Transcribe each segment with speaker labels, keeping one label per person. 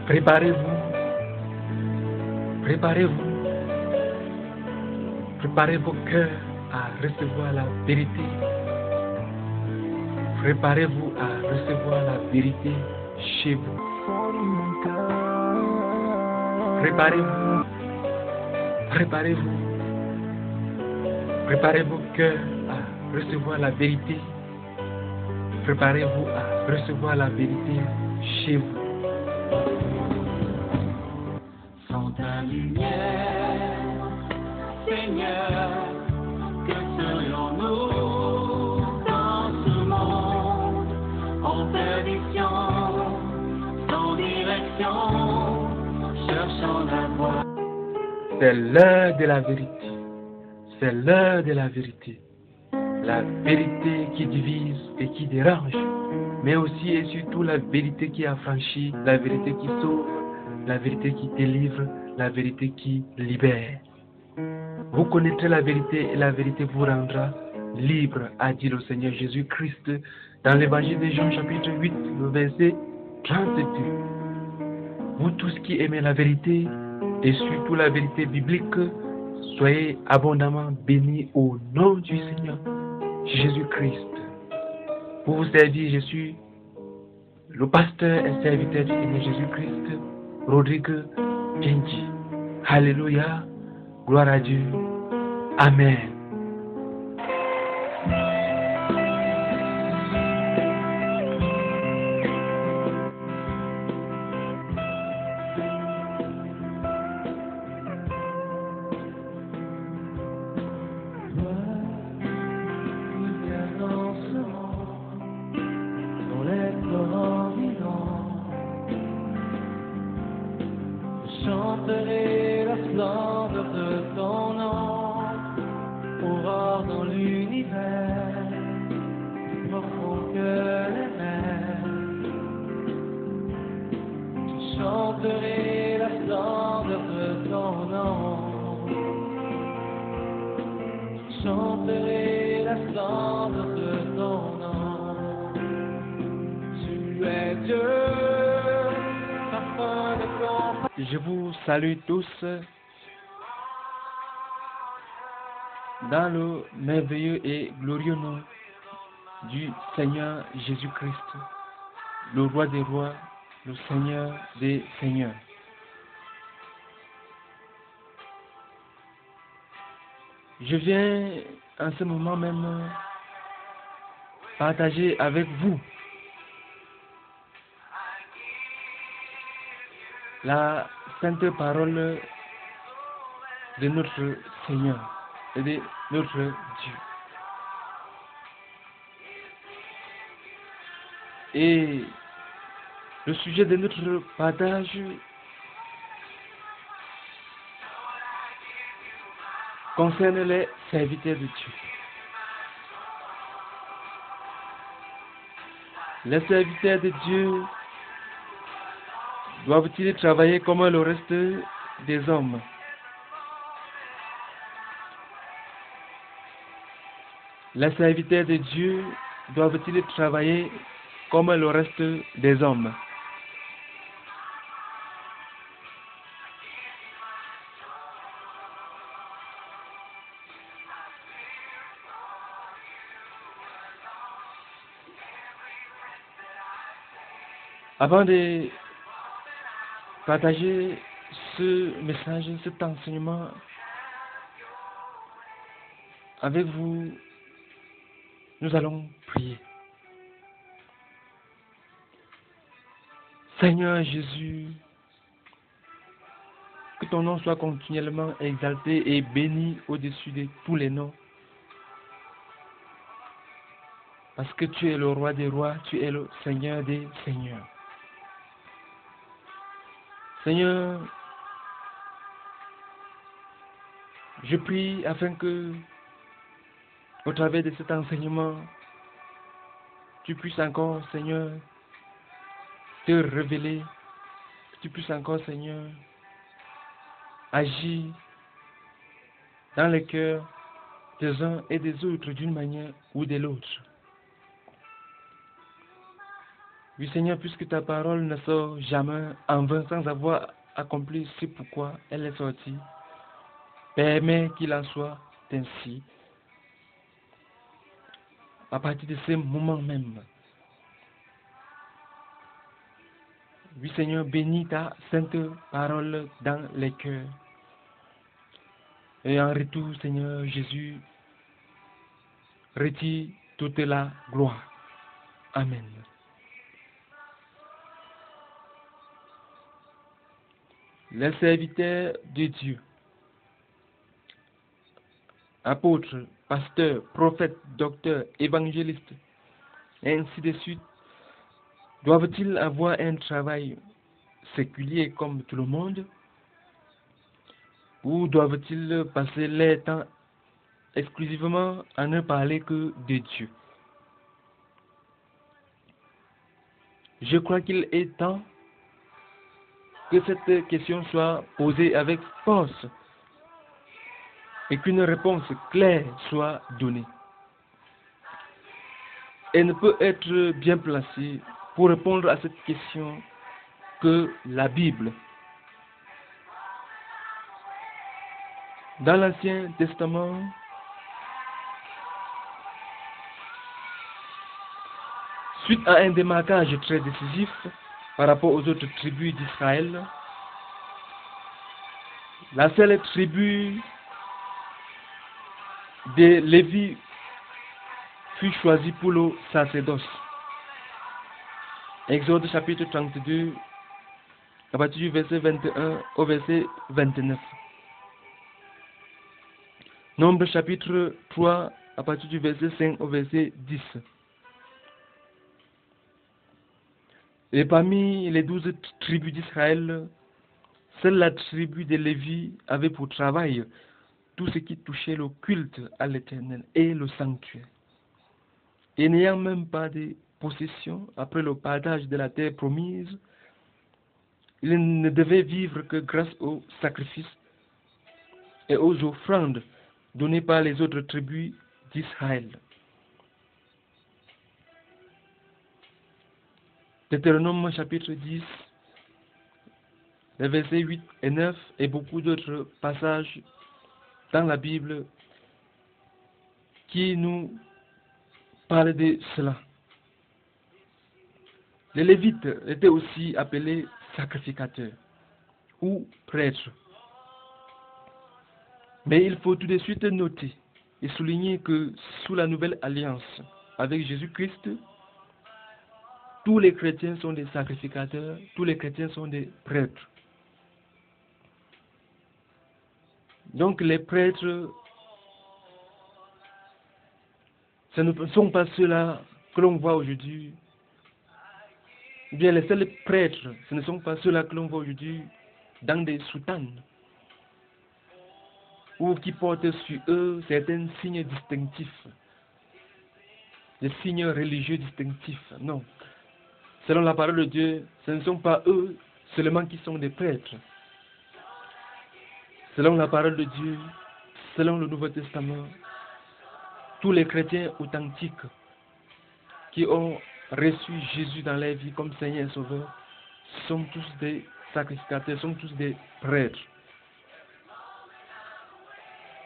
Speaker 1: Préparez-vous, préparez-vous, préparez vos cœurs à recevoir la vérité. Préparez-vous à recevoir la vérité chez vous. Préparez-vous, préparez-vous, préparez vos cœurs à recevoir la vérité. Préparez-vous à recevoir la vérité chez vous.
Speaker 2: Sans ta lumière, Seigneur, que serions-nous dans ce monde en perdition, sans direction, cherchant la voie.
Speaker 1: C'est l'heure de la vérité. C'est l'heure de la vérité. La vérité qui divise et qui dérange, mais aussi et surtout la vérité qui affranchit, la vérité qui sauve, la vérité qui délivre, la vérité qui libère. Vous connaîtrez la vérité et la vérité vous rendra libre, a dit le Seigneur Jésus-Christ dans l'évangile de Jean chapitre 8, le verset 32. Vous tous qui aimez la vérité et surtout la vérité biblique, soyez abondamment bénis au nom du Seigneur Jésus-Christ. Pour vous servir, je suis le pasteur et serviteur du Seigneur Jésus-Christ, Rodrigue Genji. Alléluia, gloire à Dieu. Amen.
Speaker 2: Chanterai la splendeur de ton nom, aurore dans l'univers, plus profond que les mers. Je chanterai la splendeur de ton nom, je chanterai la splendeur de ton nom. Tu es Dieu.
Speaker 1: Je vous salue tous dans le merveilleux et glorieux nom du Seigneur Jésus-Christ, le roi des rois, le Seigneur des seigneurs. Je viens en ce moment même partager avec vous la sainte parole de notre Seigneur et de notre Dieu. Et le sujet de notre partage concerne les serviteurs de Dieu. Les serviteurs de Dieu doivent-ils travailler comme le reste des hommes? Les serviteurs de Dieu doivent-ils travailler comme le reste des hommes? Avant de partager ce message, cet enseignement avec vous, nous allons prier. Seigneur Jésus, que ton nom soit continuellement exalté et béni au-dessus de tous les noms. Parce que tu es le roi des rois, tu es le Seigneur des seigneurs. Seigneur, je prie afin que, au travers de cet enseignement, tu puisses encore, Seigneur, te révéler, que tu puisses encore, Seigneur, agir dans les cœurs des uns et des autres d'une manière ou de l'autre. Oui, Seigneur, puisque ta parole ne sort jamais en vain sans avoir accompli ce pourquoi elle est sortie, permets qu'il en soit ainsi à partir de ce moment même. Oui, Seigneur, bénis ta sainte parole dans les cœurs. Et en retour, Seigneur Jésus, retire toute la gloire. Amen. Les serviteurs de Dieu, apôtres, pasteurs, prophètes, docteurs, évangélistes, et ainsi de suite, doivent-ils avoir un travail séculier comme tout le monde, ou doivent-ils passer leur temps exclusivement à ne parler que de Dieu? Je crois qu'il est temps que cette question soit posée avec force et qu'une réponse claire soit donnée. Elle ne peut être bien placée pour répondre à cette question que la Bible. Dans l'Ancien Testament, suite à un démarquage très décisif par rapport aux autres tribus d'Israël, la seule tribu de Lévi fut choisie pour le sacerdoce. Exode chapitre 32, à partir du verset 21 au verset 29. Nombre chapitre 3, à partir du verset 5 au verset 10. Et parmi les 12 tribus d'Israël, seule la tribu de Lévi avait pour travail tout ce qui touchait le culte à l'Éternel et le sanctuaire. Et n'ayant même pas de possession après le partage de la terre promise, il ne devait vivre que grâce aux sacrifices et aux offrandes données par les autres tribus d'Israël. Deutéronome chapitre 10, les versets 8 et 9 et beaucoup d'autres passages dans la Bible qui nous parlent de cela. Les Lévites étaient aussi appelés sacrificateurs ou prêtres. Mais il faut tout de suite noter et souligner que sous la nouvelle alliance avec Jésus-Christ, tous les chrétiens sont des sacrificateurs, tous les chrétiens sont des prêtres. Donc les prêtres, ce ne sont pas ceux-là que l'on voit aujourd'hui. Bien, les seuls prêtres, ce ne sont pas ceux-là que l'on voit aujourd'hui dans des soutanes ou qui portent sur eux certains signes distinctifs, des signes religieux distinctifs. Non. Selon la parole de Dieu, ce ne sont pas eux seulement qui sont des prêtres. Selon la parole de Dieu, selon le Nouveau Testament, tous les chrétiens authentiques qui ont reçu Jésus dans leur vie comme Seigneur et Sauveur sont tous des sacrificateurs, sont tous des prêtres.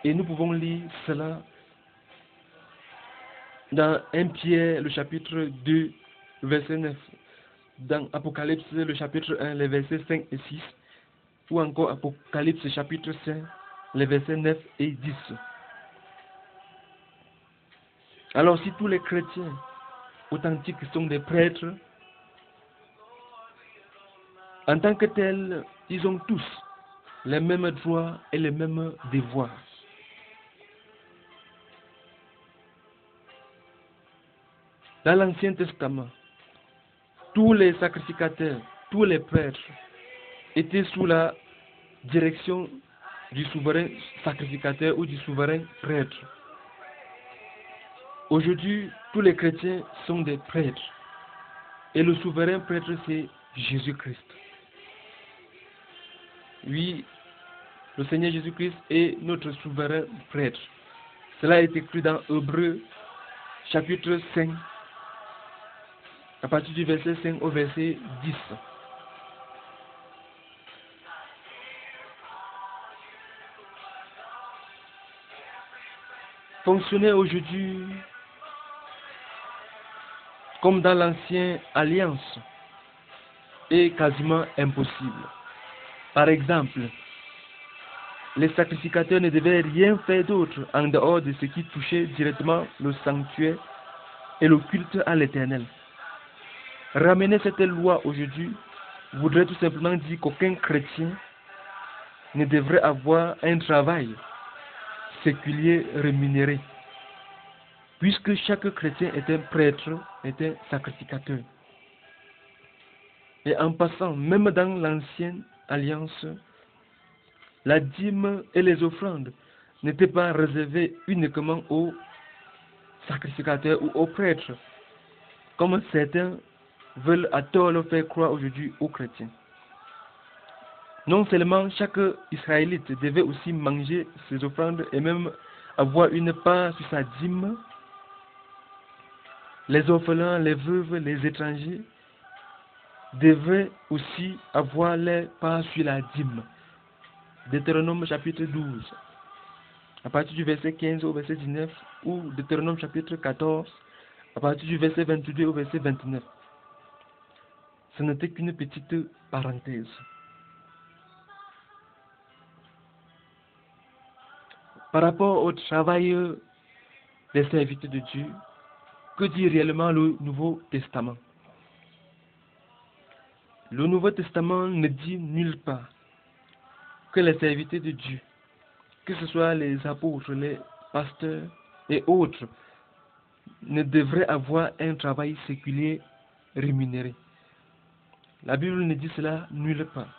Speaker 1: Et nous pouvons lire cela dans 1 Pierre, le chapitre 2, verset 9, dans Apocalypse, le chapitre 1, les versets 5 et 6, ou encore Apocalypse, chapitre 5, les versets 9 et 10. Alors, si tous les chrétiens authentiques sont des prêtres, en tant que tels, ils ont tous les mêmes droits et les mêmes devoirs. Dans l'Ancien Testament, tous les sacrificateurs, tous les prêtres étaient sous la direction du souverain sacrificateur ou du souverain prêtre. Aujourd'hui, tous les chrétiens sont des prêtres et le souverain prêtre, c'est Jésus-Christ. Oui, le Seigneur Jésus-Christ est notre souverain prêtre. Cela est écrit dans Hébreux chapitre 5, à partir du verset 5 au verset 10. Fonctionner aujourd'hui comme dans l'ancienne alliance est quasiment impossible. Par exemple, les sacrificateurs ne devaient rien faire d'autre en dehors de ce qui touchait directement le sanctuaire et le culte à l'Éternel. Ramener cette loi aujourd'hui voudrait tout simplement dire qu'aucun chrétien ne devrait avoir un travail séculier rémunéré, puisque chaque chrétien est un prêtre, est un sacrificateur. Et en passant, même dans l'ancienne alliance, la dîme et les offrandes n'étaient pas réservées uniquement aux sacrificateurs ou aux prêtres, comme certains veulent à tort le faire croire aujourd'hui aux chrétiens. Non seulement chaque Israélite devait aussi manger ses offrandes et même avoir une part sur sa dîme, les orphelins, les veuves, les étrangers devaient aussi avoir leur part sur la dîme. Deutéronome chapitre 12, à partir du verset 15 au verset 19, ou Deutéronome chapitre 14, à partir du verset 22 au verset 29. Ce n'était qu'une petite parenthèse. Par rapport au travail des serviteurs de Dieu, que dit réellement le Nouveau Testament? Le Nouveau Testament ne dit nulle part que les serviteurs de Dieu, que ce soit les apôtres, les pasteurs et autres, ne devraient avoir un travail séculier rémunéré. La Bible ne dit cela nulle part.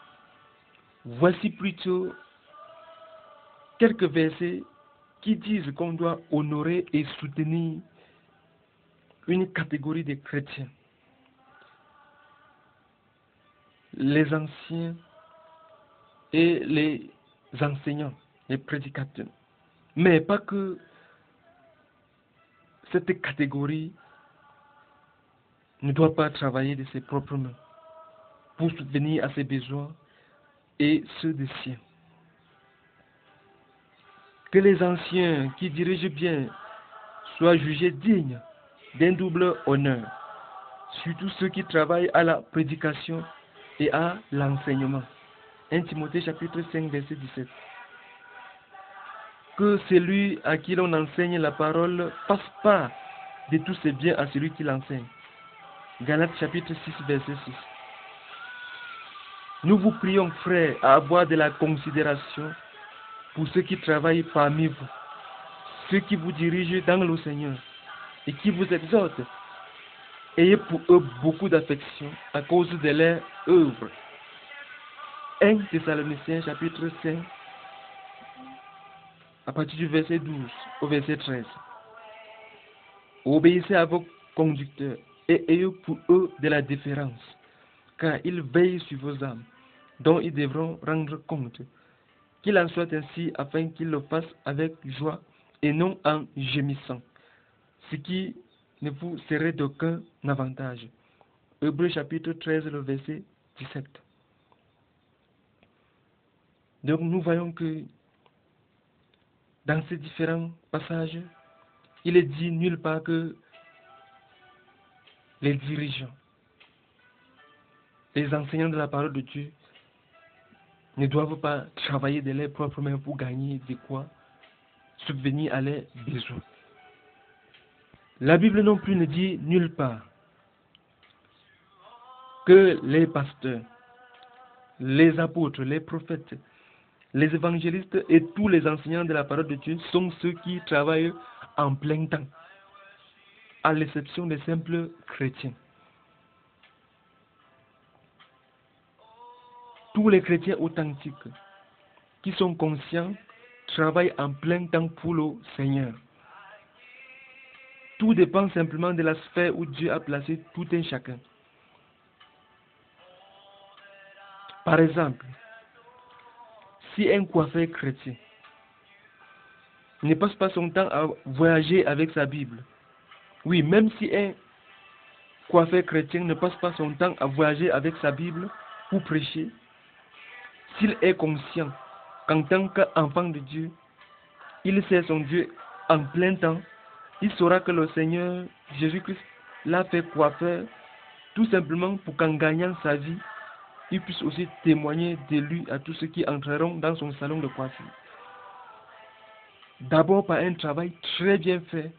Speaker 1: Voici plutôt quelques versets qui disent qu'on doit honorer et soutenir une catégorie de chrétiens. Les anciens et les enseignants, les prédicateurs. Mais pas que cette catégorie ne doit pas travailler de ses propres mains pour subvenir à ses besoins et ceux des siens. Que les anciens qui dirigent bien soient jugés dignes d'un double honneur, surtout ceux qui travaillent à la prédication et à l'enseignement. 1 Timothée chapitre 5 verset 17. Que celui à qui l'on enseigne la parole fasse part de tous ses biens à celui qui l'enseigne. Galates chapitre 6 verset 6. Nous vous prions, frères, à avoir de la considération pour ceux qui travaillent parmi vous, ceux qui vous dirigent dans le Seigneur et qui vous exhortent. Ayez pour eux beaucoup d'affection à cause de leur œuvre. 1 Thessaloniciens chapitre 5, à partir du verset 12 au verset 13. Obéissez à vos conducteurs et ayez pour eux de la déférence, car ils veillent sur vos âmes, dont ils devront rendre compte. Qu'il en soit ainsi afin qu'ils le fassent avec joie et non en gémissant, ce qui ne vous serait d'aucun avantage. Hébreux chapitre 13, le verset 17. Donc nous voyons que dans ces différents passages, il est dit nulle part que les dirigeants, les enseignants de la parole de Dieu ne doivent pas travailler de leurs propres mains pour gagner de quoi subvenir à leurs besoins. La Bible non plus ne dit nulle part que les pasteurs, les apôtres, les prophètes, les évangélistes et tous les enseignants de la parole de Dieu sont ceux qui travaillent en plein temps, à l'exception des simples chrétiens. Tous les chrétiens authentiques qui sont conscients travaillent en plein temps pour le Seigneur. Tout dépend simplement de la sphère où Dieu a placé tout un chacun. Par exemple, si un coiffeur chrétien ne passe pas son temps à voyager avec sa Bible, oui, même si un coiffeur chrétien ne passe pas son temps à voyager avec sa Bible pour prêcher, s'il est conscient qu'en tant qu'enfant de Dieu, il sert son Dieu en plein temps, il saura que le Seigneur Jésus-Christ l'a fait coiffeur tout simplement pour qu'en gagnant sa vie, il puisse aussi témoigner de lui à tous ceux qui entreront dans son salon de coiffure. D'abord par un travail très bien fait,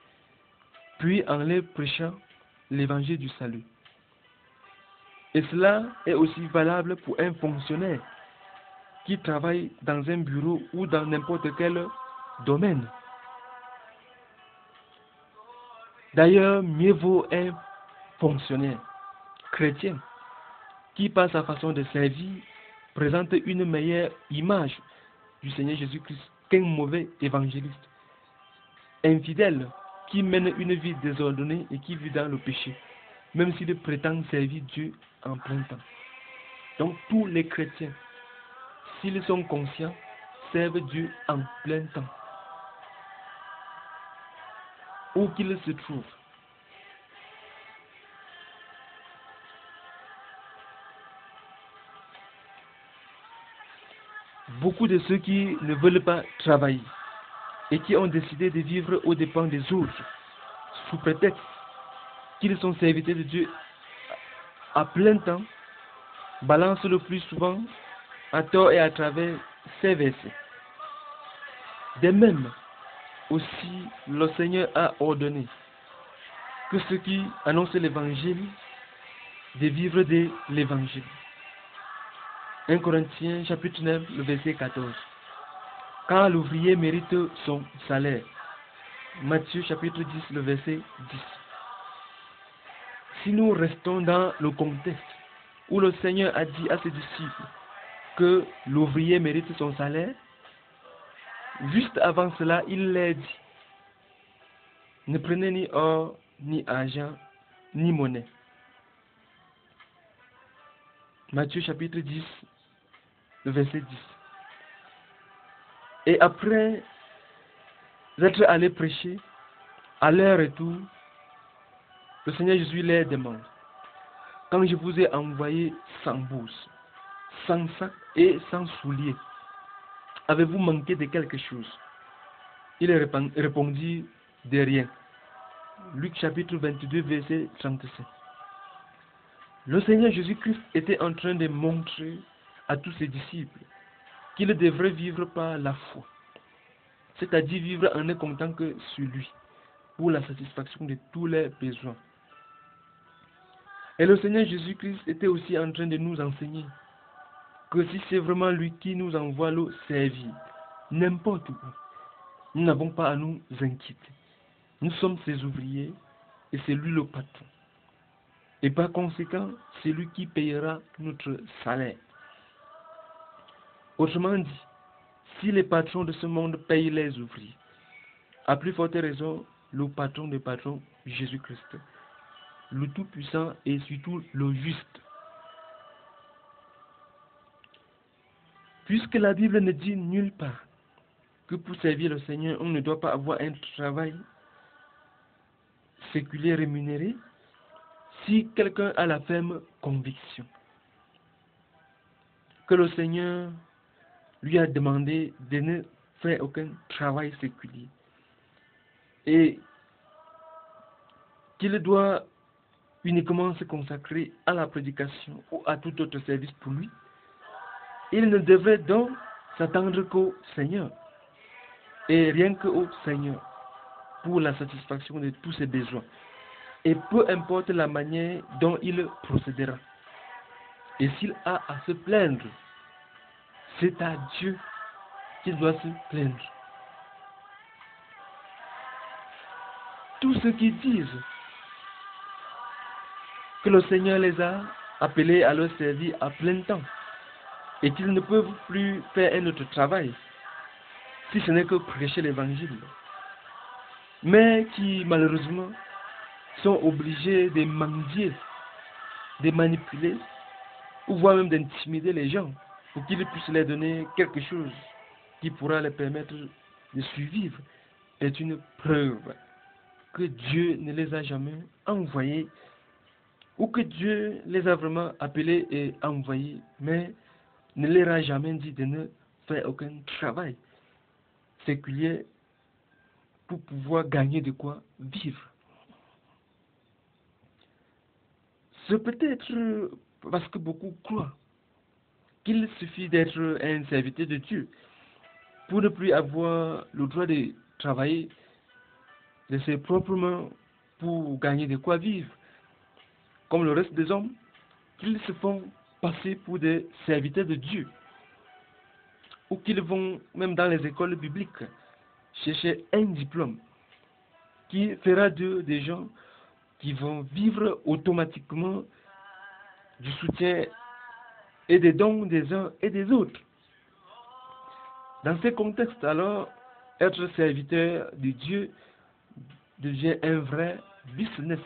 Speaker 1: puis en leur prêchant l'évangile du salut. Et cela est aussi valable pour un fonctionnaire qui travaille dans un bureau ou dans n'importe quel domaine. D'ailleurs, mieux vaut un fonctionnaire chrétien qui, par sa façon de servir, présente une meilleure image du Seigneur Jésus-Christ qu'un mauvais évangéliste, infidèle, qui mène une vie désordonnée et qui vit dans le péché, même s'il prétend servir Dieu en plein temps. Donc tous les chrétiens, s'ils sont conscients, servent Dieu en plein temps, où qu'ils se trouvent. Beaucoup de ceux qui ne veulent pas travailler et qui ont décidé de vivre aux dépens des autres, sous prétexte qu'ils sont serviteurs de Dieu à plein temps, balancent le plus souvent à tort et à travers ces versets. De même, aussi, le Seigneur a ordonné que ceux qui annoncent l'évangile, de vivre de l'évangile. 1 Corinthiens chapitre 9, le verset 14. Car l'ouvrier mérite son salaire. Matthieu chapitre 10, le verset 10. Si nous restons dans le contexte où le Seigneur a dit à ses disciples que l'ouvrier mérite son salaire, juste avant cela, il leur dit: ne prenez ni or, ni argent, ni monnaie. Matthieu chapitre 10, le verset 10. Et après être allé prêcher, à leur retour, le Seigneur Jésus leur demande: quand je vous ai envoyé sans bourse, sans sac et sans souliers, avez-vous manqué de quelque chose? Il répondit: de rien. Luc chapitre 22, verset 37. Le Seigneur Jésus-Christ était en train de montrer à tous ses disciples qu'ils devraient vivre par la foi, c'est-à-dire vivre en ne comptant que sur lui, pour la satisfaction de tous leurs besoins. Et le Seigneur Jésus-Christ était aussi en train de nous enseigner que si c'est vraiment lui qui nous envoie le servir, n'importe où, nous n'avons pas à nous inquiéter. Nous sommes ses ouvriers et c'est lui le patron. Et par conséquent, c'est lui qui payera notre salaire. Autrement dit, si les patrons de ce monde payent les ouvriers, à plus forte raison, le patron des patrons, Jésus-Christ, le Tout-Puissant et surtout le Juste. Puisque la Bible ne dit nulle part que pour servir le Seigneur, on ne doit pas avoir un travail séculier rémunéré, si quelqu'un a la ferme conviction que le Seigneur lui a demandé de ne faire aucun travail séculier et qu'il doit uniquement se consacrer à la prédication ou à tout autre service pour lui, il ne devrait donc s'attendre qu'au Seigneur et rien qu'au Seigneur pour la satisfaction de tous ses besoins. Et peu importe la manière dont il procédera. Et s'il a à se plaindre, c'est à Dieu qu'il doit se plaindre. Tous ceux qui disent que le Seigneur les a appelés à leur servir à plein temps et qu'ils ne peuvent plus faire un autre travail, si ce n'est que prêcher l'évangile, mais qui malheureusement sont obligés de mendier, de manipuler, ou voire même d'intimider les gens pour qu'ils puissent leur donner quelque chose qui pourra leur permettre de survivre, est une preuve que Dieu ne les a jamais envoyés ou que Dieu les a vraiment appelés et envoyés, mais ne leur a jamais dit de ne faire aucun travail séculier pour pouvoir gagner de quoi vivre. C'est peut-être parce que beaucoup croient qu'il suffit d'être un serviteur de Dieu pour ne plus avoir le droit de travailler de ses propres mains pour gagner de quoi vivre. Comme le reste des hommes, qu'ils se font passer pour des serviteurs de Dieu, ou qu'ils vont même dans les écoles bibliques chercher un diplôme qui fera d'eux des gens qui vont vivre automatiquement du soutien et des dons des uns et des autres. Dans ces contextes, alors, être serviteur de Dieu devient un vrai business.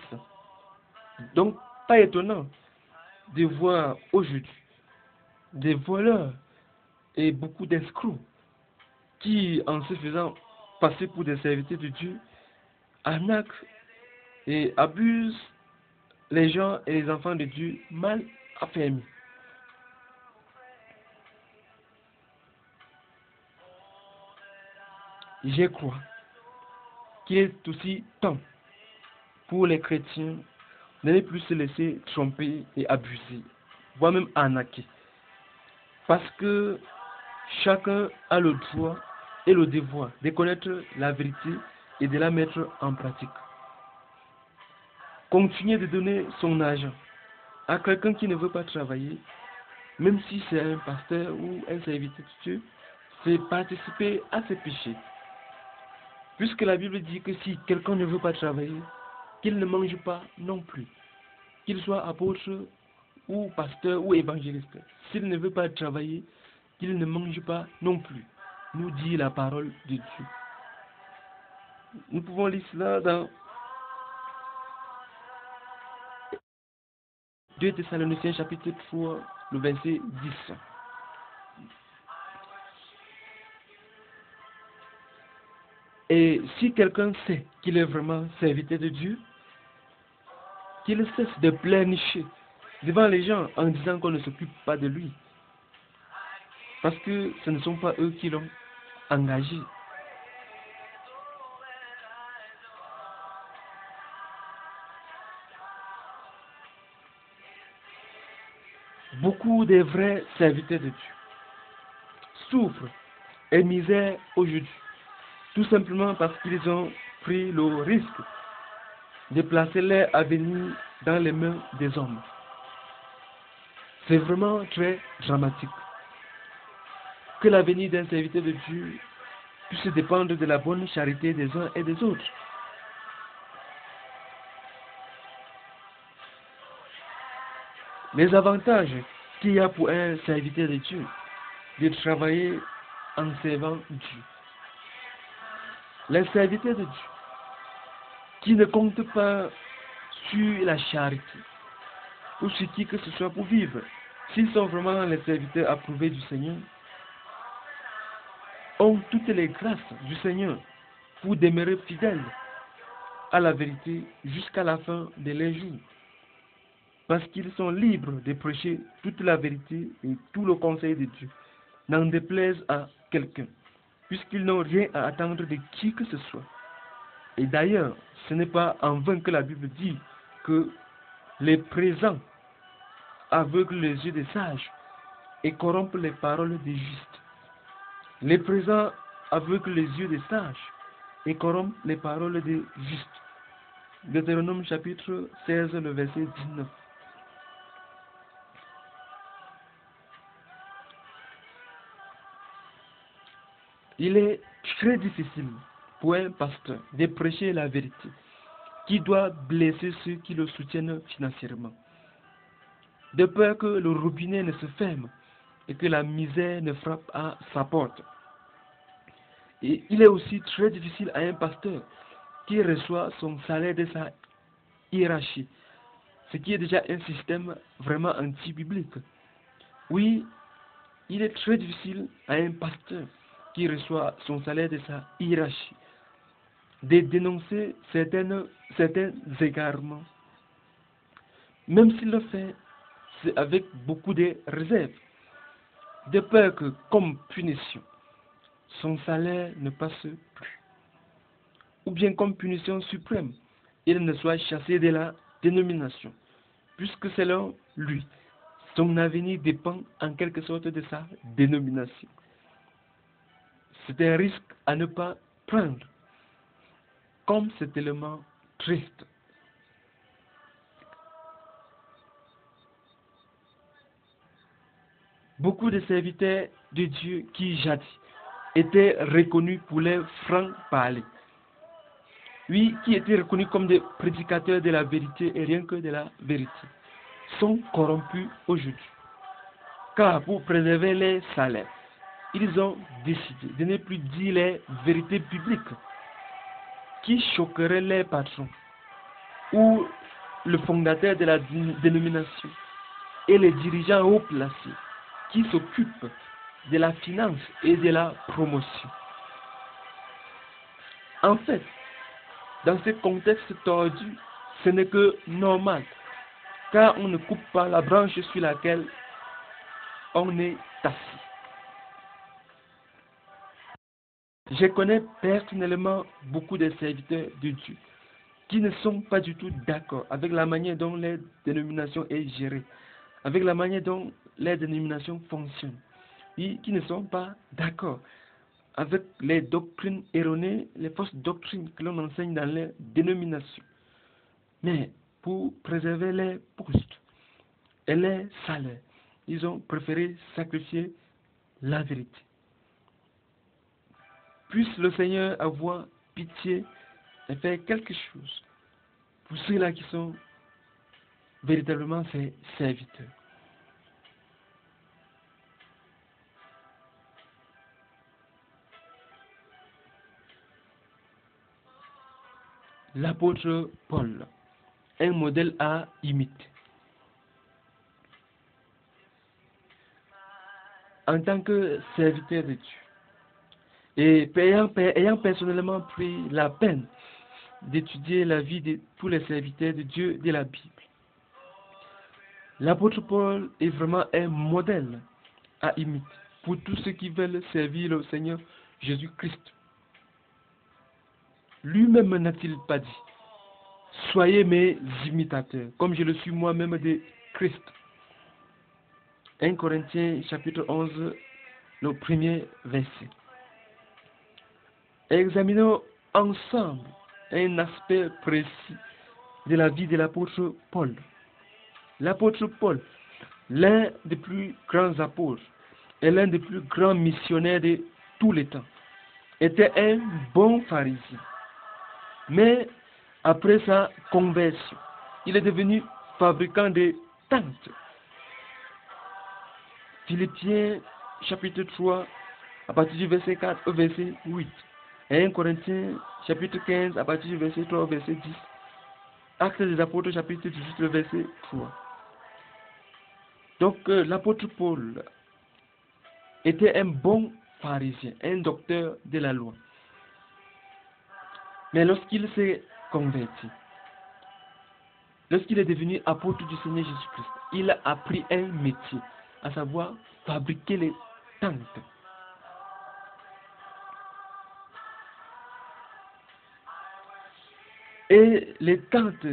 Speaker 1: Donc, pas étonnant de voir aujourd'hui des voleurs et beaucoup d'escrocs qui, en se faisant passer pour des serviteurs de Dieu, arnaquent et abusent les gens et les enfants de Dieu mal affermis. Je crois qu'il est aussi temps pour les chrétiens de ne plus se laisser tromper et abuser, voire même arnaquer. Parce que chacun a le droit et le devoir de connaître la vérité et de la mettre en pratique. Continuer de donner son argent à quelqu'un qui ne veut pas travailler, même si c'est un pasteur ou un serviteur de Dieu, c'est participer à ses péchés. Puisque la Bible dit que si quelqu'un ne veut pas travailler, qu'il ne mange pas non plus. Qu'il soit apôtre ou pasteur ou évangéliste. S'il ne veut pas travailler, qu'il ne mange pas non plus. Nous dit la parole de Dieu. Nous pouvons lire cela dans 2 Thessaloniciens chapitre 3, le verset 10. Et si quelqu'un sait qu'il est vraiment serviteur de Dieu, qu'il cesse de pleurnicher devant les gens en disant qu'on ne s'occupe pas de lui. Parce que ce ne sont pas eux qui l'ont engagé. Beaucoup de vrais serviteurs de Dieu souffrent et misèrent aujourd'hui, tout simplement parce qu'ils ont pris le risque de placer leur avenir dans les mains des hommes. C'est vraiment très dramatique que l'avenir d'un serviteur de Dieu puisse dépendre de la bonne charité des uns et des autres. Les avantages qu'il y a pour un serviteur de Dieu de travailler en servant Dieu. Les serviteurs de Dieu qui ne comptent pas sur la charité ou sur qui que ce soit pour vivre, s'ils sont vraiment les serviteurs approuvés du Seigneur, ont toutes les grâces du Seigneur pour demeurer fidèles à la vérité jusqu'à la fin de leurs jours. Parce qu'ils sont libres de prêcher toute la vérité et tout le conseil de Dieu, n'en déplaise à quelqu'un, puisqu'ils n'ont rien à attendre de qui que ce soit. Et d'ailleurs, ce n'est pas en vain que la Bible dit que les présents aveuglent les yeux des sages et corrompent les paroles des justes. Les présents aveuglent les yeux des sages et corrompent les paroles des justes. Deutéronome chapitre 16, le verset 19. Il est très difficile pour un pasteur de prêcher la vérité qui doit blesser ceux qui le soutiennent financièrement, de peur que le robinet ne se ferme et que la misère ne frappe à sa porte. Et il est aussi très difficile à un pasteur qui reçoit son salaire de sa hiérarchie, ce qui est déjà un système vraiment anti-biblique. Oui, il est très difficile à un pasteur qui reçoit son salaire de sa hiérarchie de dénoncer certains égarements, Même s'il le fait, c'est avec beaucoup de réserves, de peur que, comme punition, son salaire ne passe plus, ou bien comme punition suprême, il ne soit chassé de la dénomination, puisque selon lui, son avenir dépend en quelque sorte de sa dénomination. C'est un risque à ne pas prendre, comme c'est tellement triste. Beaucoup de serviteurs de Dieu qui jadis étaient reconnus pour leur franc-parler. Oui, qui étaient reconnus comme des prédicateurs de la vérité et rien que de la vérité, sont corrompus aujourd'hui. Car pour préserver les salaires, ils ont décidé de ne plus dire les vérités bibliques qui choqueraient les patrons ou le fondateur de la dénomination et les dirigeants haut placés qui s'occupent de la finance et de la promotion. En fait, dans ce contexte tordu, ce n'est que normal, car on ne coupe pas la branche sur laquelle on est assis. Je connais personnellement beaucoup de serviteurs de Dieu qui ne sont pas du tout d'accord avec la manière dont les dénominations est gérée, avec la manière dont les dénominations fonctionnent, et qui ne sont pas d'accord avec les doctrines erronées, les fausses doctrines que l'on enseigne dans les dénominations. Mais pour préserver les postes et les salaires, ils ont préféré sacrifier la vérité. Puisse le Seigneur avoir pitié et faire quelque chose pour ceux-là qui sont véritablement ses serviteurs. L'apôtre Paul, un modèle à imiter. En tant que serviteur de Dieu, et ayant personnellement pris la peine d'étudier la vie de tous les serviteurs de Dieu de la Bible, l'apôtre Paul est vraiment un modèle à imiter pour tous ceux qui veulent servir le Seigneur Jésus-Christ. Lui-même n'a-t-il pas dit: soyez mes imitateurs, comme je le suis moi-même de Christ. 1 Corinthiens chapitre 11, le premier verset. Examinons ensemble un aspect précis de la vie de l'apôtre Paul. L'apôtre Paul, l'un des plus grands apôtres et l'un des plus grands missionnaires de tous les temps, était un bon pharisien. Mais après sa conversion, il est devenu fabricant de tentes. Philippiens chapitre 3, à partir du verset 4 au verset 8. Et 1 Corinthiens chapitre 15, à partir du verset 3 au verset 10. Actes des apôtres chapitre 18, le verset 3. Donc l'apôtre Paul était un bon pharisien, un docteur de la loi. Mais lorsqu'il s'est converti, lorsqu'il est devenu apôtre du Seigneur Jésus-Christ, il a appris un métier, à savoir fabriquer les tentes. Et les tentes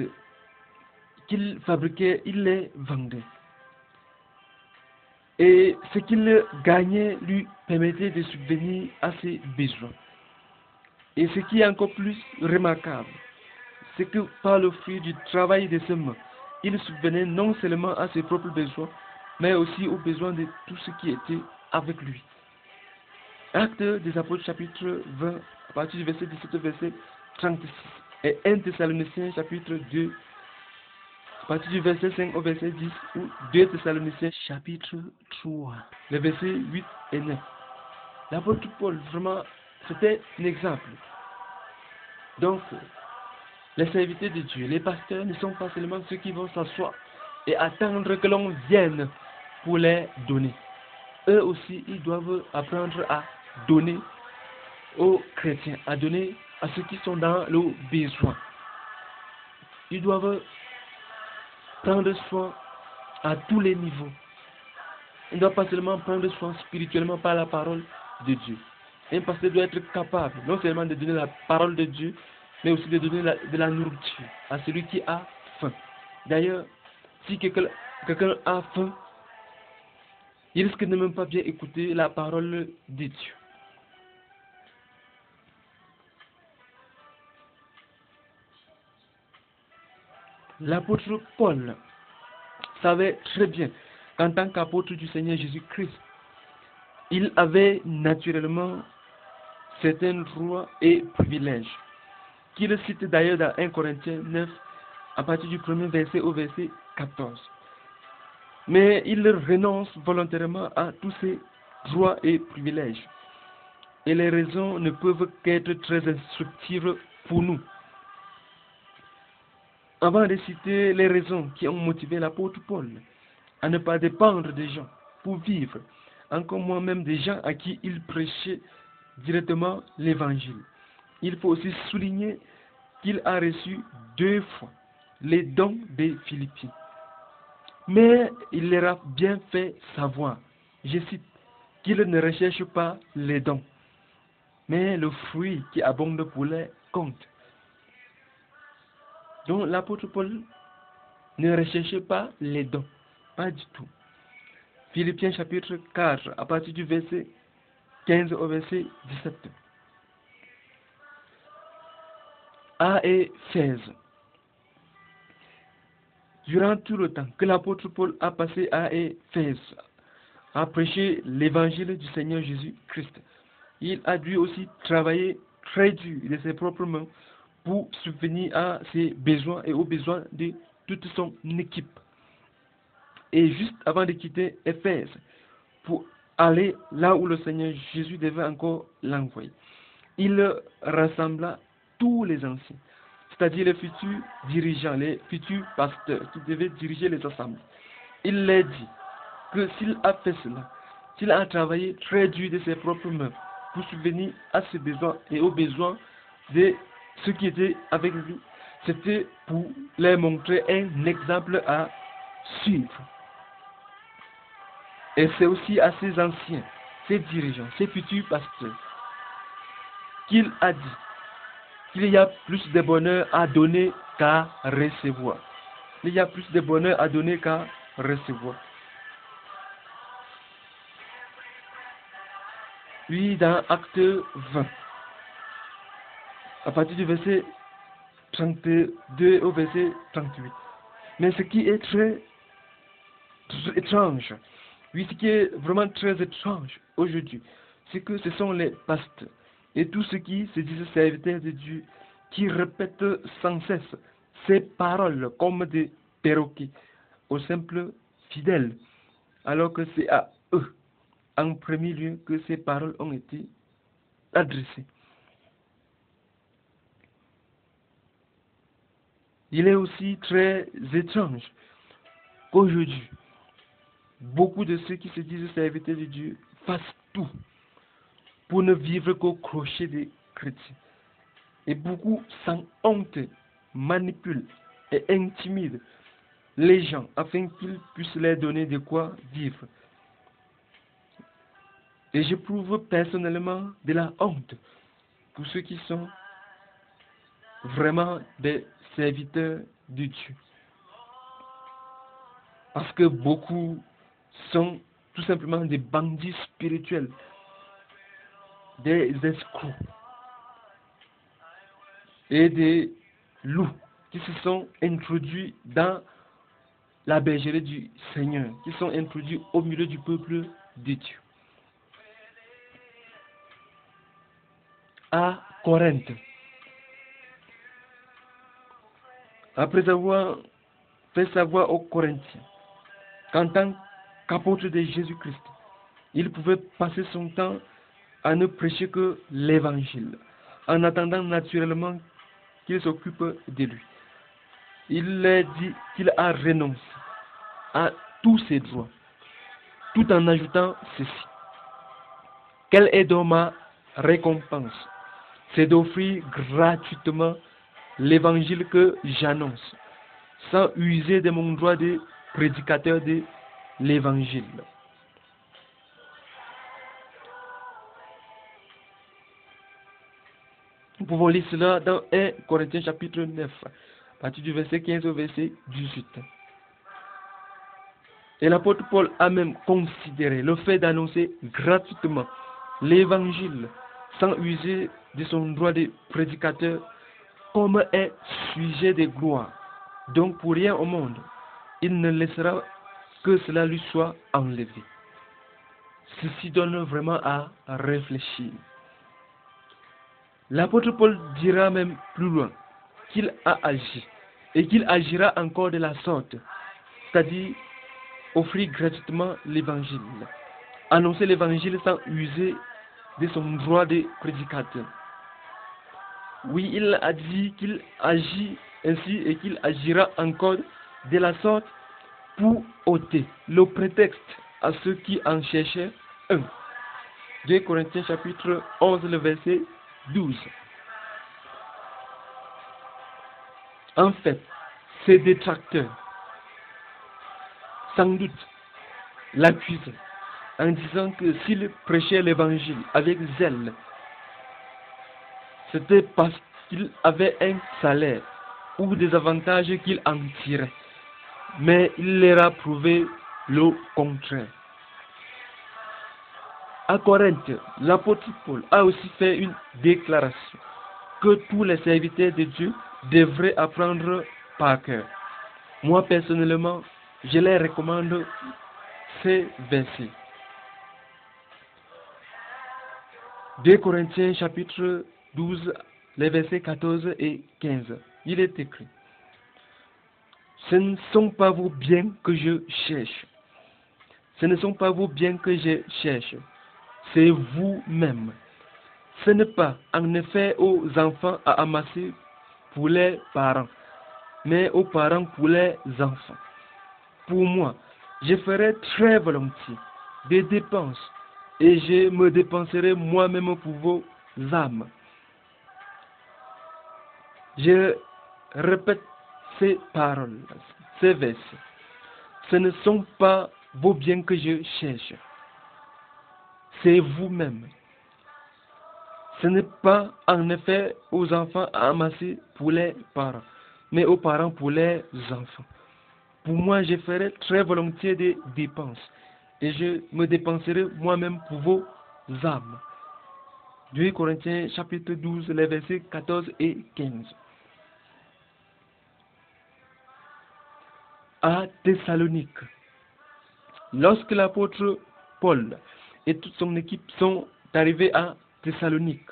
Speaker 1: qu'il fabriquait, il les vendait. Et ce qu'il gagnait lui permettait de subvenir à ses besoins. Et ce qui est encore plus remarquable, c'est que par le fruit du travail de ses mains, il subvenait non seulement à ses propres besoins, mais aussi aux besoins de tout ce qui était avec lui. Actes des apôtres chapitre 20, à partir du verset 17 au verset 36. Et 1 Thessaloniciens chapitre 2, à partir du verset 5 au verset 10, ou 2 Thessaloniciens chapitre 3, les versets 8 et 9. L'apôtre Paul, vraiment, c'était un exemple. Donc, les serviteurs de Dieu, les pasteurs ne sont pas seulement ceux qui vont s'asseoir et attendre que l'on vienne pour les donner. Eux aussi, ils doivent apprendre à donner aux chrétiens, à donner à ceux qui sont dans le besoin. Ils doivent prendre soin à tous les niveaux. On ne doit pas seulement prendre soin spirituellement par la parole de Dieu. Un pasteur doit être capable non seulement de donner la parole de Dieu, mais aussi de donner de la nourriture à celui qui a faim. D'ailleurs, si quelqu'un a faim, il risque de ne même pas bien écouter la parole de Dieu. L'apôtre Paul savait très bien qu'en tant qu'apôtre du Seigneur Jésus-Christ, il avait naturellement certains droits et privilèges, qu'il cite d'ailleurs dans 1 Corinthiens 9, à partir du premier verset au verset 14. Mais il renonce volontairement à tous ces droits et privilèges. Et les raisons ne peuvent qu'être très instructives pour nous. Avant de citer les raisons qui ont motivé l'apôtre Paul à ne pas dépendre des gens pour vivre, encore moins même des gens à qui il prêchait directement l'évangile, il faut aussi souligner qu'il a reçu 2 fois les dons des Philippiens. Mais il leur a bien fait savoir, je cite, qu'il ne recherche pas les dons, mais le fruit qui abonde pour les comptes. Donc l'apôtre Paul ne recherchait pas les dons, pas du tout. Philippiens chapitre 4, à partir du verset 15 au verset 17. À Éphèse. Durant tout le temps que l'apôtre Paul a passé à Éphèse, à prêcher l'évangile du Seigneur Jésus-Christ, il a dû aussi travailler très dur de ses propres mains pour subvenir à ses besoins et aux besoins de toute son équipe. Et juste avant de quitter Éphèse, pour aller là où le Seigneur Jésus devait encore l'envoyer, il rassembla tous les anciens, c'est-à-dire les futurs dirigeants, les futurs pasteurs qui devaient diriger les assemblées. Il leur dit que s'il a fait cela, s'il a travaillé très dur de ses propres mains pour subvenir à ses besoins et aux besoins de ceux qui étaient avec lui, c'était pour leur montrer un exemple à suivre. Et c'est aussi à ces anciens, ces dirigeants, ces futurs pasteurs, qu'il a dit qu'il y a plus de bonheur à donner qu'à recevoir. Il y a plus de bonheur à donner qu'à recevoir. Oui, dans Acte 20, à partir du verset 32 au verset 38. Mais ce qui est très étrange, oui, ce qui est vraiment très étrange aujourd'hui, c'est que ce sont les pasteurs et tous ceux qui se disent serviteurs de Dieu qui répètent sans cesse ces paroles comme des perroquets aux simples fidèles, alors que c'est à eux, en premier lieu, que ces paroles ont été adressées. Il est aussi très étrange qu'aujourd'hui, beaucoup de ceux qui se disent serviteurs de Dieu fassent tout pour ne vivre qu'au crochet des chrétiens. Et beaucoup, sans honte, manipulent et intimident les gens afin qu'ils puissent leur donner de quoi vivre. Et j'éprouve personnellement de la honte pour ceux qui sont vraiment des serviteurs de Dieu. Parce que beaucoup sont tout simplement des bandits spirituels, des escrocs et des loups qui se sont introduits dans la bergerie du Seigneur, qui sont introduits au milieu du peuple de Dieu. À Corinthe, après avoir fait savoir aux Corinthiens qu'en tant qu'apôtre de Jésus-Christ, il pouvait passer son temps à ne prêcher que l'évangile, en attendant naturellement qu'il s'occupe de lui. Il leur dit qu'il a renoncé à tous ses droits, tout en ajoutant ceci: quelle est donc ma récompense? C'est d'offrir gratuitement l'évangile que j'annonce, sans user de mon droit de prédicateur de l'évangile. Nous pouvons lire cela dans 1 Corinthiens chapitre 9, à partir du verset 15 au verset 18. Et l'apôtre Paul a même considéré le fait d'annoncer gratuitement l'évangile sans user de son droit de prédicateur comme un sujet de gloire. Donc pour rien au monde, il ne laissera que cela lui soit enlevé. Ceci donne vraiment à réfléchir. L'apôtre Paul dira même plus loin qu'il a agi et qu'il agira encore de la sorte, c'est-à-dire offrir gratuitement l'évangile, annoncer l'évangile sans user de son droit de prédicateur. Oui, il a dit qu'il agit ainsi et qu'il agira encore de la sorte pour ôter le prétexte à ceux qui en cherchaient un. 2 Corinthiens chapitre 11, le verset 12. En fait, ces détracteurs, sans doute, l'accusaient en disant que s'il prêchait l'évangile avec zèle, c'était parce qu'il avait un salaire ou des avantages qu'il en tirait. Mais il leur a prouvé le contraire. À Corinthe, l'apôtre Paul a aussi fait une déclaration que tous les serviteurs de Dieu devraient apprendre par cœur. Moi, personnellement, je les recommande ces versets. 2 Corinthiens chapitre 12, les versets 14 et 15. Il est écrit: ce ne sont pas vos biens que je cherche. Ce ne sont pas vos biens que je cherche. C'est vous-même. Ce n'est pas en effet aux enfants à amasser pour les parents, mais aux parents pour les enfants. Pour moi, je ferai très volontiers des dépenses et je me dépenserai moi-même pour vos âmes. Je répète ces paroles, ces versets. Ce ne sont pas vos biens que je cherche. C'est vous-même. Ce n'est pas en effet aux enfants à amasser pour les parents, mais aux parents pour les enfants. Pour moi, je ferai très volontiers des dépenses et je me dépenserai moi-même pour vos âmes. 2 Corinthiens chapitre 12, les versets 14 et 15. À Thessalonique, lorsque l'apôtre Paul et toute son équipe sont arrivés à Thessalonique,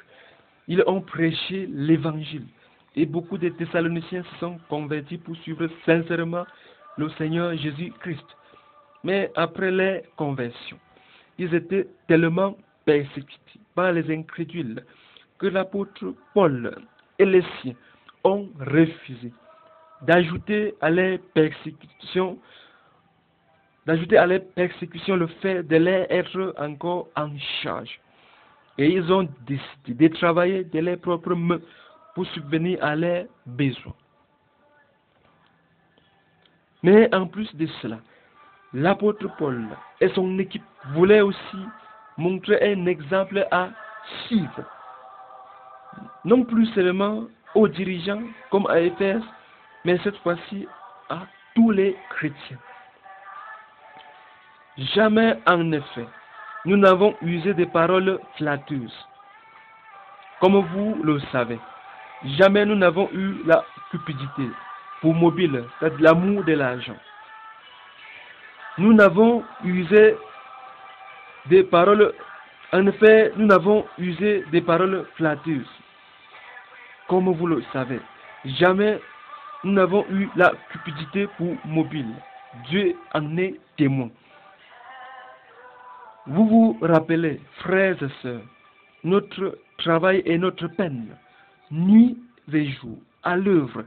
Speaker 1: ils ont prêché l'évangile et beaucoup de Thessaloniciens se sont convertis pour suivre sincèrement le Seigneur Jésus-Christ. Mais après les conversions, ils étaient tellement persécutés par les incrédules que l'apôtre Paul et les siens ont refusé d'ajouter à les persécutions le fait de les être encore en charge. Et ils ont décidé de travailler de leurs propres mains pour subvenir à leurs besoins. Mais en plus de cela, l'apôtre Paul et son équipe voulaient aussi montrer un exemple à suivre. Non plus seulement aux dirigeants comme à Éphèse, mais cette fois-ci à tous les chrétiens. Jamais en effet, nous n'avons usé de paroles flatteuses. Comme vous le savez, jamais nous n'avons eu la cupidité pour mobile, c'est-à-dire l'amour de l'argent. Nous n'avons usé des paroles, en effet, nous n'avons usé des paroles flatteuses. Comme vous le savez, jamais nous n'avons eu la cupidité pour mobile. Dieu en est témoin. Vous vous rappelez, frères et sœurs, notre travail et notre peine, nuit et jour, à l'œuvre,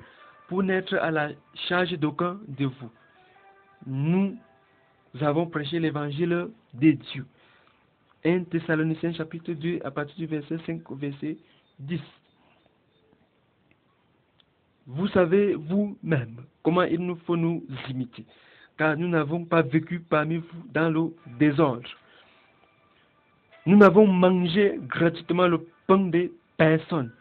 Speaker 1: pour n'être à la charge d'aucun de vous. Nous avons prêché l'évangile de Dieu. 1 Thessaloniciens chapitre 2, à partir du verset 5 au verset 10. vous savez vous-même comment il nous faut nous imiter, car nous n'avons pas vécu parmi vous dans le désordre. Nous n'avons mangé gratuitement le pain des personnes,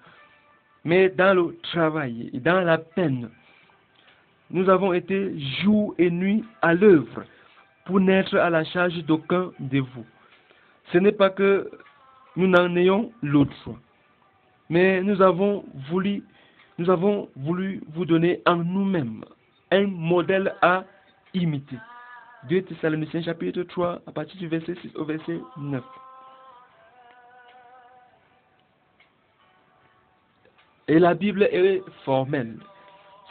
Speaker 1: mais dans le travail et dans la peine. Nous avons été jour et nuit à l'œuvre pour n'être à la charge d'aucun de vous. Ce n'est pas que nous n'en ayons l'autre choix, mais nous avons voulu vous donner en nous-mêmes un modèle à imiter. 2 Thessaloniciens chapitre 3 à partir du verset 6 au verset 9. Et la Bible est formelle.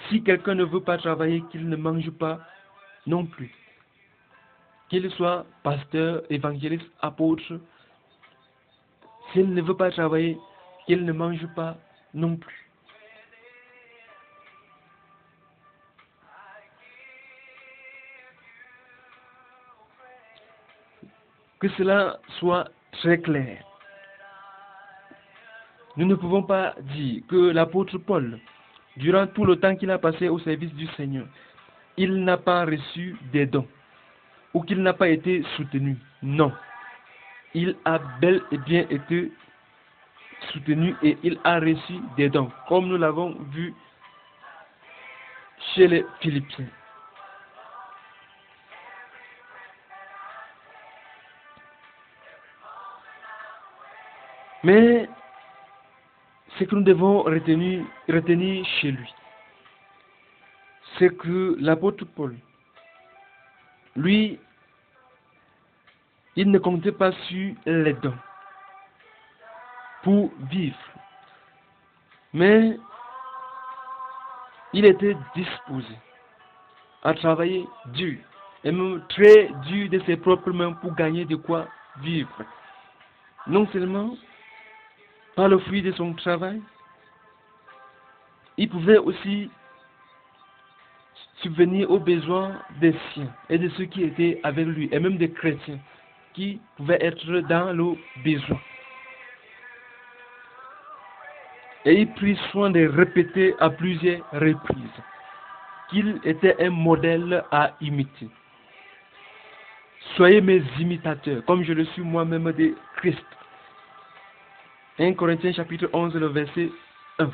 Speaker 1: Si quelqu'un ne veut pas travailler, qu'il ne mange pas non plus. Qu'il soit pasteur, évangéliste, apôtre, s'il ne veut pas travailler, qu'il ne mange pas non plus. Que cela soit très clair. Nous ne pouvons pas dire que l'apôtre Paul, durant tout le temps qu'il a passé au service du Seigneur, il n'a pas reçu des dons ou qu'il n'a pas été soutenu. Non. Il a bel et bien été soutenu et il a reçu des dons, comme nous l'avons vu chez les Philippiens. Mais ce que nous devons retenir chez lui, c'est que l'apôtre Paul, lui, il ne comptait pas sur les dons pour vivre, mais il était disposé à travailler dur, et même très dur de ses propres mains pour gagner de quoi vivre. Non seulement par le fruit de son travail, il pouvait aussi subvenir aux besoins des siens et de ceux qui étaient avec lui, et même des chrétiens qui pouvaient être dans le besoin. Et il prit soin de répéter à plusieurs reprises qu'il était un modèle à imiter. Soyez mes imitateurs, comme je le suis moi-même de Christ. 1 Corinthiens chapitre 11, le verset 1.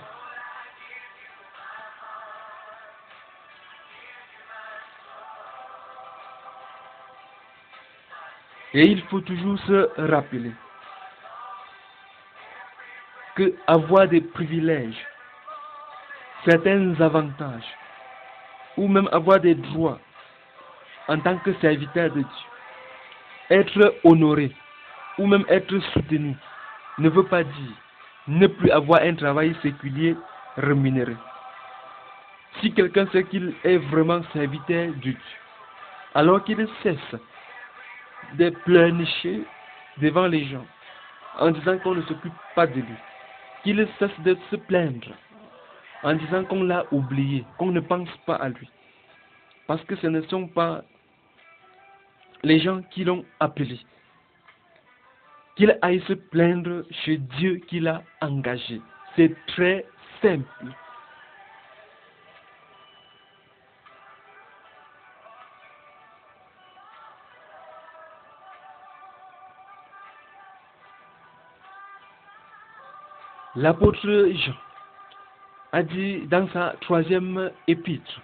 Speaker 1: Et il faut toujours se rappeler que avoir des privilèges, certains avantages, ou même avoir des droits en tant que serviteur de Dieu, être honoré, ou même être soutenu, ne veut pas dire ne plus avoir un travail séculier rémunéré. Si quelqu'un sait qu'il est vraiment serviteur de Dieu, alors qu'il cesse de pleurnicher devant les gens en disant qu'on ne s'occupe pas de lui, qu'il cesse de se plaindre en disant qu'on l'a oublié, qu'on ne pense pas à lui, parce que ce ne sont pas les gens qui l'ont appelé, qu'il aille se plaindre chez Dieu qui l'a engagé. C'est très simple. L'apôtre Jean a dit dans sa 3e épître,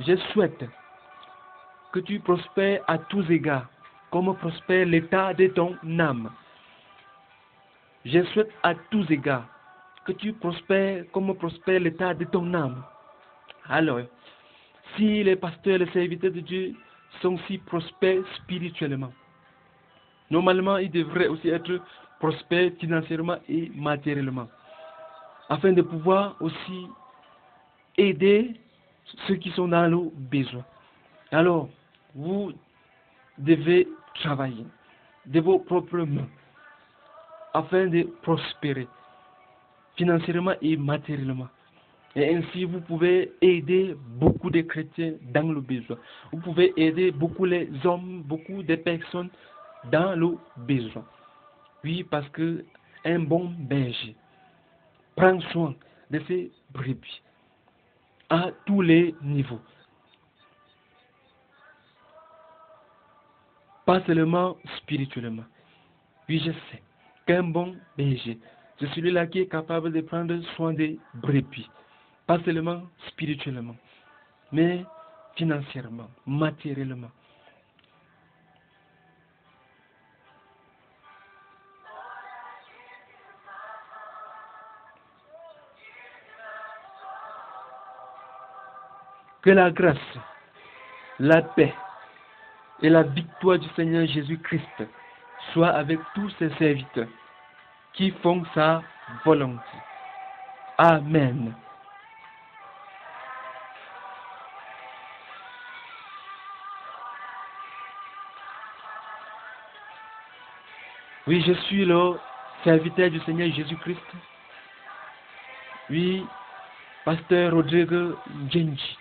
Speaker 1: je souhaite que tu prospères à tous égards, comme prospère l'état de ton âme. Je souhaite à tous égards que tu prospères comme prospère l'état de ton âme. Alors, si les pasteurs et les serviteurs de Dieu sont si prospères spirituellement, normalement ils devraient aussi être prospères financièrement et matériellement, afin de pouvoir aussi aider ceux qui sont dans le besoin. Alors, vous devez travailler de vos propres mains afin de prospérer financièrement et matériellement. Et ainsi, vous pouvez aider beaucoup de chrétiens dans le besoin. Vous pouvez aider beaucoup les hommes, beaucoup de personnes dans le besoin. Oui, parce que un bon berger prend soin de ses brebis, à tous les niveaux. Pas seulement spirituellement. Oui, je sais qu'un bon berger, c'est celui-là qui est capable de prendre soin des brebis. Pas seulement spirituellement, mais financièrement, matériellement. Que la grâce, la paix et la victoire du Seigneur Jésus-Christ soient avec tous ses serviteurs qui font sa volonté. Amen. Oui, je suis le serviteur du Seigneur Jésus-Christ. Oui, pasteur Rodrigue Djenji,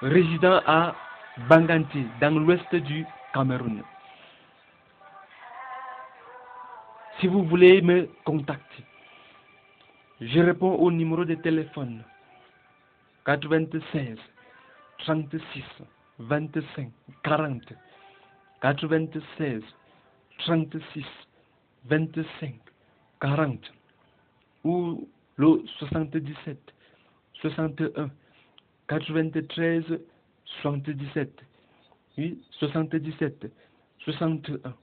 Speaker 1: résident à Banganti, dans l'ouest du Cameroun. Si vous voulez me contacter, je réponds au numéro de téléphone 96 36 25 40 96 36 25 40 ou le 77 61 93 77. Oui, 77 61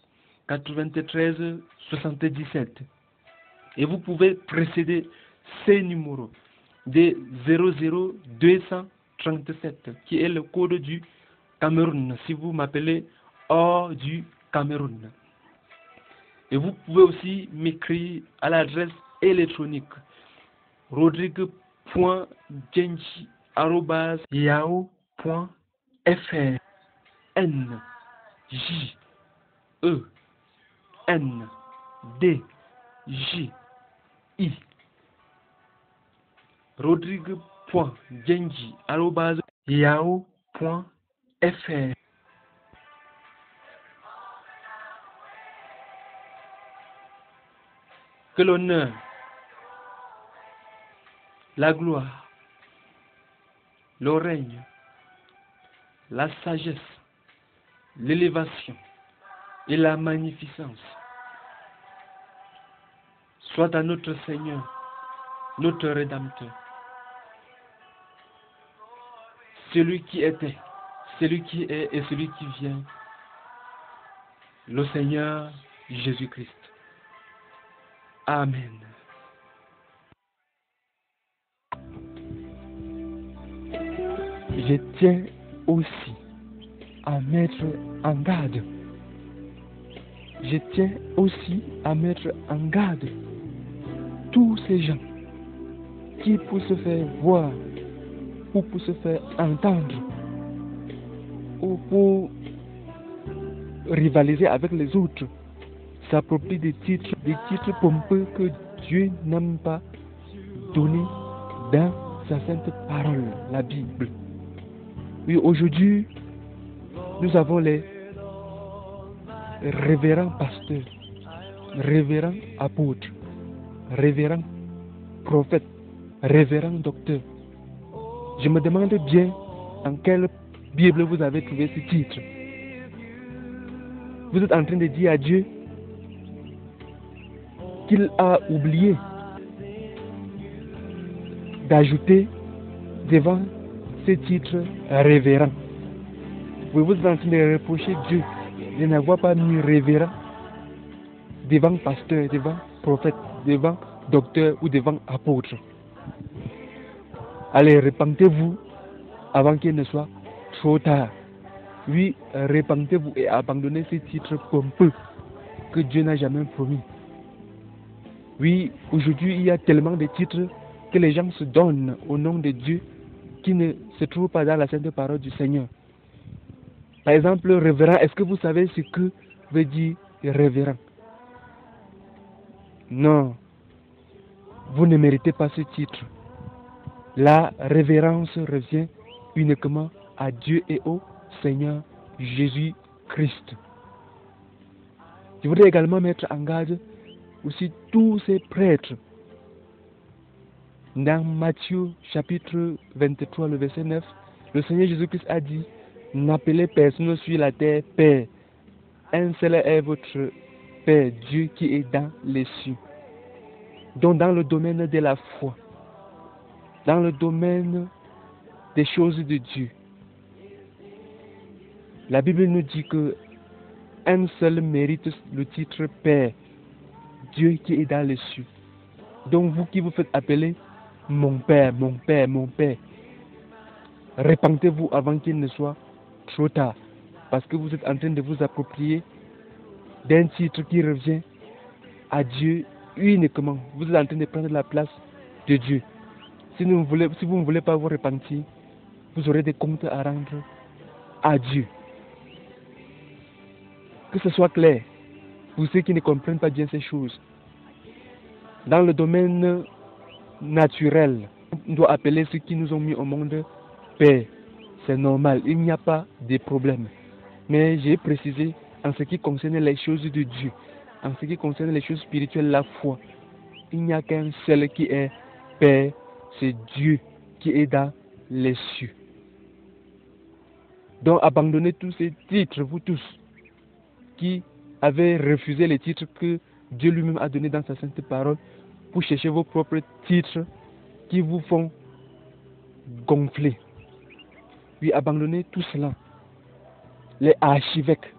Speaker 1: 93 77. Et vous pouvez précéder ces numéros de 00237 qui est le code du Cameroun si vous m'appelez hors du Cameroun. Et vous pouvez aussi m'écrire à l'adresse électronique rodrigue.djenji@yahoo.fr. NJENDJI rodrigue.djenji@yahoo.fr. Que l'honneur, la gloire, le règne, la sagesse, l'élévation et la magnificence soit à notre Seigneur, notre Rédempteur, celui qui était, celui qui est et celui qui vient, le Seigneur Jésus-Christ. Amen. Je tiens aussi à mettre en garde. Je tiens aussi à mettre en garde tous ces gens qui, pour se faire voir ou pour se faire entendre ou pour rivaliser avec les autres, s'approprient des titres pompeux que Dieu n'aime pas donner dans sa sainte parole, la Bible. Oui, aujourd'hui, nous avons les révérends pasteurs, révérends apôtres, révérends prophètes, révérends docteurs. Je me demande bien en quelle Bible vous avez trouvé ce titre. Vous êtes en train de dire à Dieu qu'il a oublié d'ajouter devant ce titre révérend. Vous êtes en train de reprocher Dieu de n'avoir pas mis révérend devant pasteur, devant prophète, devant docteur ou devant apôtre. Allez, repentez-vous avant qu'il ne soit trop tard. Oui, repentez-vous et abandonnez ces titres pompeux que Dieu n'a jamais promis. Oui, aujourd'hui, il y a tellement de titres que les gens se donnent au nom de Dieu qui ne se trouvent pas dans la sainte parole du Seigneur. Par exemple, révérend, est-ce que vous savez ce que veut dire révérend? Non, vous ne méritez pas ce titre. La révérence revient uniquement à Dieu et au Seigneur Jésus-Christ. Je voudrais également mettre en garde aussi tous ces prêtres Dans Matthieu chapitre 23, le verset 9, le Seigneur Jésus-Christ a dit, n'appelez personne sur la terre Père. Un seul est votre Père, Dieu qui est dans les cieux. Donc dans le domaine de la foi, dans le domaine des choses de Dieu, la Bible nous dit que un seul mérite le titre Père, Dieu qui est dans les cieux. Donc vous qui vous faites appeler mon Père, mon Père, mon Père, répentez-vous avant qu'il ne soit trop tard, parce que vous êtes en train de vous approprier d'un titre qui revient à Dieu uniquement. Vous êtes en train de prendre la place de Dieu. Si vous ne voulez pas vous repentir, vous aurez des comptes à rendre à Dieu. Que ce soit clair pour ceux qui ne comprennent pas bien ces choses. Dans le domaine naturel, on doit appeler ceux qui nous ont mis au monde Père. C'est normal, il n'y a pas de problème. Mais j'ai précisé en ce qui concerne les choses de Dieu, en ce qui concerne les choses spirituelles, la foi. Il n'y a qu'un seul qui est Père, c'est Dieu qui est dans les cieux. Donc abandonnez tous ces titres, vous tous, qui avez refusé les titres que Dieu lui-même a donnés dans sa sainte parole, pour chercher vos propres titres qui vous font gonfler. Oui, abandonnez tout cela. Les archevêques.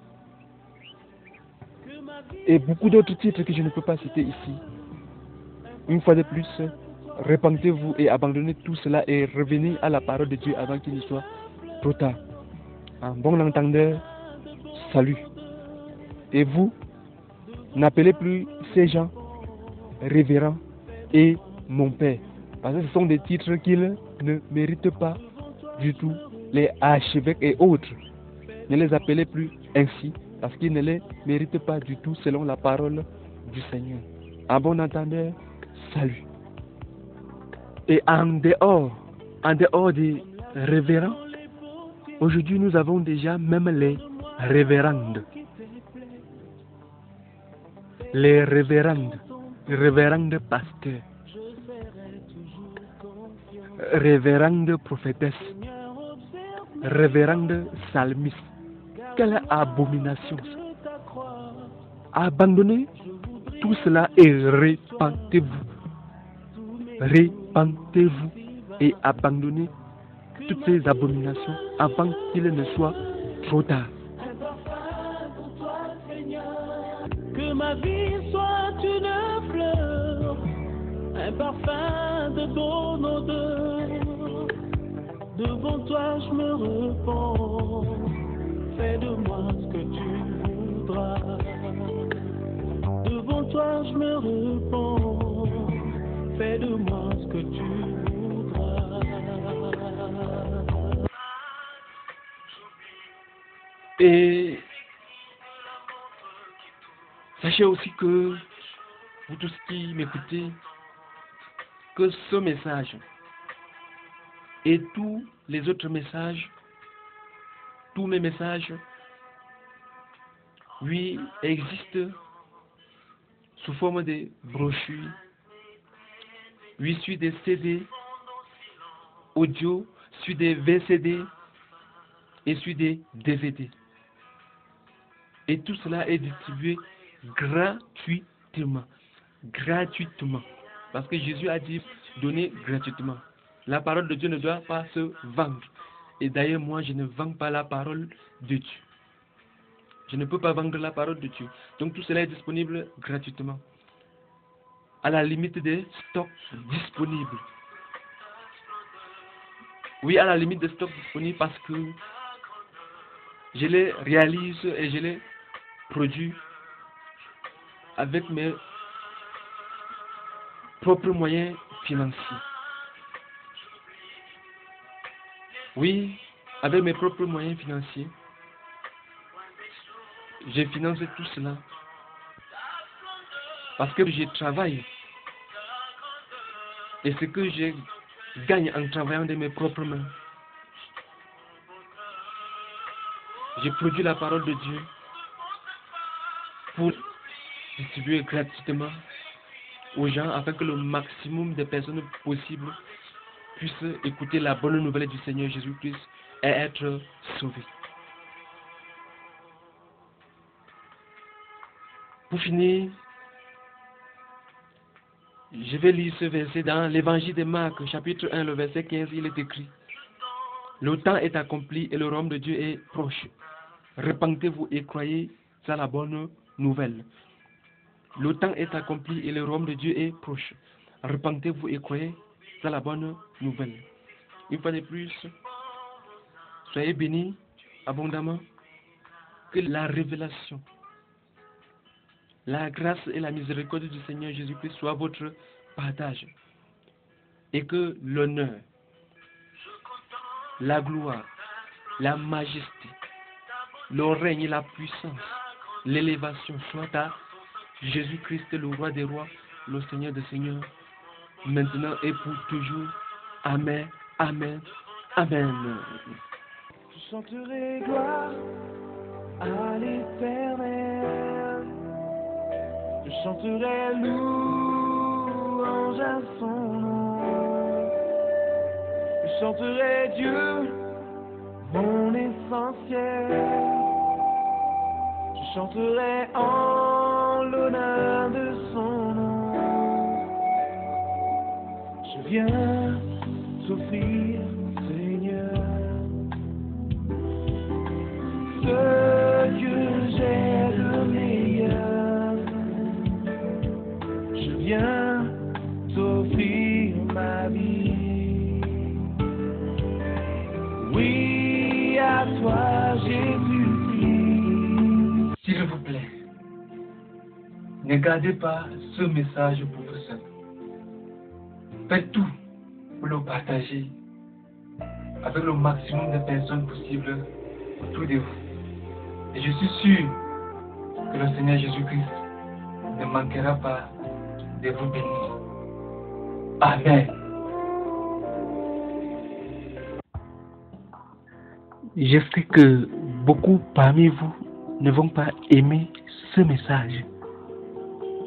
Speaker 1: Et beaucoup d'autres titres que je ne peux pas citer ici. Une fois de plus, repentez-vous et abandonnez tout cela et revenez à la parole de Dieu avant qu'il ne soit trop tard. En bon entendeur, salut. Et vous, n'appelez plus ces gens révérends et mon Père. Parce que ce sont des titres qu'ils ne méritent pas du tout. Les archevêques et autres, ne les appelez plus ainsi parce qu'ils ne les méritent pas du tout selon la parole du Seigneur. En bon entendeur, salut. Et en dehors des révérends, aujourd'hui nous avons déjà même les révérendes. Les révérendes pasteurs, révérendes prophétesses, révérendes psalmistes. Quelle abomination! Abandonnez tout cela et repentez-vous. Repentez-vous et abandonnez toutes ces abominations avant qu'il ne soit trop tard.
Speaker 2: Que ma vie soit une fleur, un parfum de bonne odeur. Devant toi je me repens, fais de moi ce que tu voudras. Devant toi je me repens, fais de moi ce que tu voudras.
Speaker 1: Et sachez aussi que, vous tous qui m'écoutez, que ce message et tous les autres messages, tous mes messages, oui, existent sous forme de brochures, oui, sur des CD, audio, sur des VCD et sur des DVD. Et tout cela est distribué gratuitement. Gratuitement. Parce que Jésus a dit donner gratuitement. La parole de Dieu ne doit pas se vendre. Et d'ailleurs, moi, je ne vends pas la parole de Dieu. Je ne peux pas vendre la parole de Dieu. Donc tout cela est disponible gratuitement. À la limite des stocks disponibles. Oui, à la limite des stocks disponibles parce que je les réalise et je les produis avec mes propres moyens financiers. Oui, avec mes propres moyens financiers, je finance tout cela. Parce que je travaille. Et ce que je gagne en travaillant de mes propres mains, je produis la parole de Dieu pour distribuer gratuitement aux gens afin que le maximum de personnes possibles puissent écouter la bonne nouvelle du Seigneur Jésus-Christ et être sauvés. Pour finir, je vais lire ce verset dans l'évangile de Marc, chapitre 1, le verset 15, il est écrit: le temps est accompli et le royaume de Dieu est proche. Repentez-vous et croyez à la bonne nouvelle. Le temps est accompli et le royaume de Dieu est proche. Repentez-vous et croyez à la bonne nouvelle. Une fois de plus, soyez bénis abondamment. Que la révélation, la grâce et la miséricorde du Seigneur Jésus-Christ soient votre partage. Et que l'honneur, la gloire, la majesté, le règne et la puissance, l'élévation soient à Jésus-Christ, le roi des rois, le Seigneur des seigneurs, maintenant et pour toujours. Amen, amen, amen.
Speaker 2: Je chanterai gloire à l'Éternel. Je chanterai louange à son nom. Je chanterai Dieu, mon essentiel. Je chanterai en l'honneur de son nom. Je viens t'offrir, Seigneur, ce que j'ai de meilleur. Je viens t'offrir ma vie. Oui, à toi Jésus-Christ.
Speaker 1: S'il vous plaît, ne gardez pas ce message pour vous seul. Faites tout pour le partager avec le maximum de personnes possibles autour de vous. Et je suis sûr que le Seigneur Jésus-Christ ne manquera pas de vous bénir. Amen. Je sais que beaucoup parmi vous ne vont pas aimer ce message.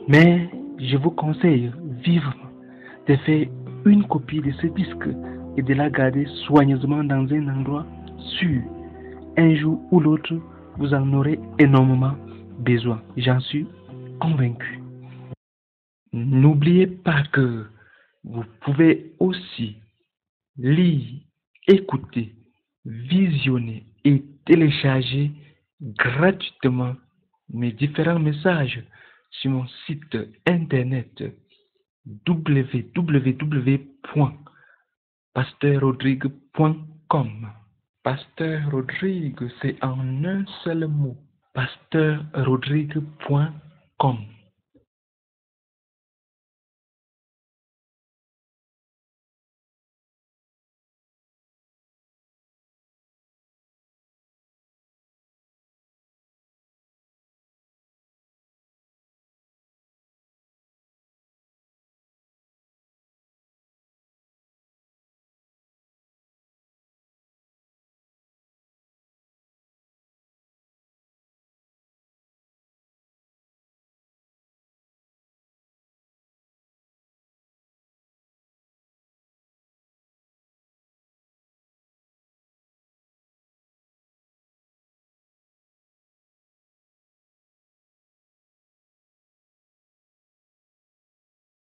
Speaker 1: Mais je vous conseille vivement de faire une copie de ce disque et de la garder soigneusement dans un endroit sûr. Un jour ou l'autre, vous en aurez énormément besoin. J'en suis convaincu. N'oubliez pas que vous pouvez aussi lire, écouter, visionner et télécharger gratuitement mes différents messages sur mon site internet www.pasteur-rodrigue.com. Pasteur Rodrigue, c'est en un seul mot. pasteur-rodrigue.com.